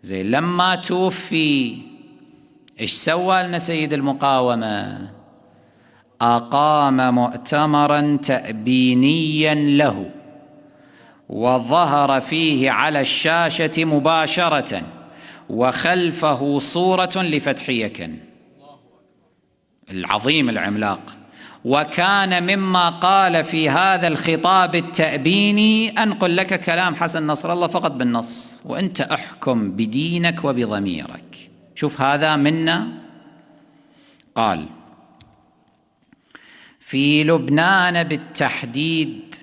زين لما توفي إيش سوى لنا سيد المقاومة؟ أقام مؤتمرا تأبينيا له، وظهر فيه على الشاشة مباشرة وخلفه صورة لفتح يكن العظيم العملاق. وكان مما قال في هذا الخطاب التأبيني، أنقل لك كلام حسن نصر الله فقط بالنص وأنت أحكم بدينك وبضميرك. شوف هذا منا. قال: في لبنان بالتحديد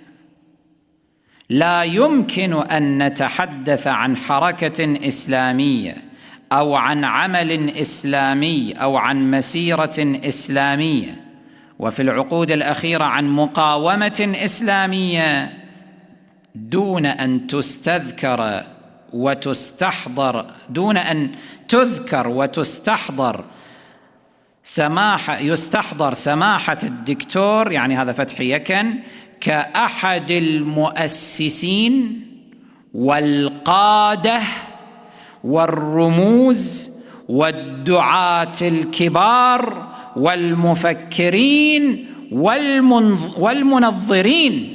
لا يمكن أن نتحدث عن حركة إسلامية أو عن عمل إسلامي أو عن مسيرة إسلامية، وفي العقود الأخيرة عن مقاومة إسلامية، دون أن تستذكر وتستحضر، دون أن تذكر وتستحضر يستحضر سماحة الدكتور، يعني هذا فتحي يكن، كأحد المؤسسين والقادة والرموز والدعاة الكبار والمفكرين والمنظرين،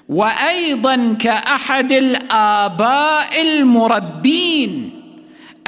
وأيضا كأحد الآباء المربين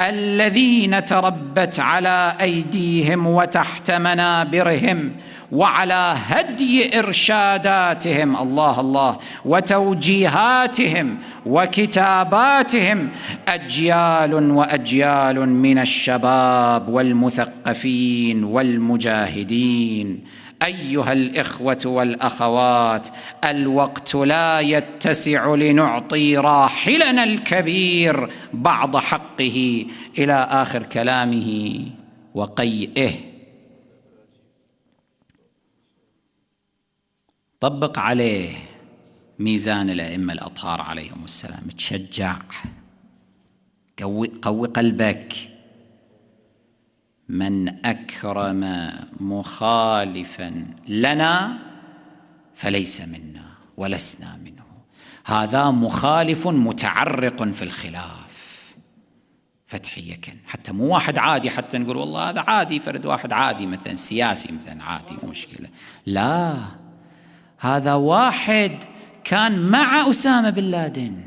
الذين تربت على أيديهم وتحت منابرهم وعلى هدي إرشاداتهم الله الله وتوجيهاتهم وكتاباتهم أجيال وأجيال من الشباب والمثقفين والمجاهدين. أيها الإخوة والأخوات، الوقت لا يتسع لنعطي راحلنا الكبير بعض حقه، إلى آخر كلامه وقيئه. طبق عليه ميزان الأئمة الأطهار عليهم السلام، تشجع، قوي قلبك. من أكرم مخالفا لنا فليس منا ولسنا منه. هذا مخالف متعرق في الخلاف. فتحي يكن حتى مو واحد عادي، حتى نقول والله هذا عادي، فرد واحد عادي مثلا سياسي مثلا عادي مو مشكلة، لا، هذا واحد كان مع أسامة بن لادن،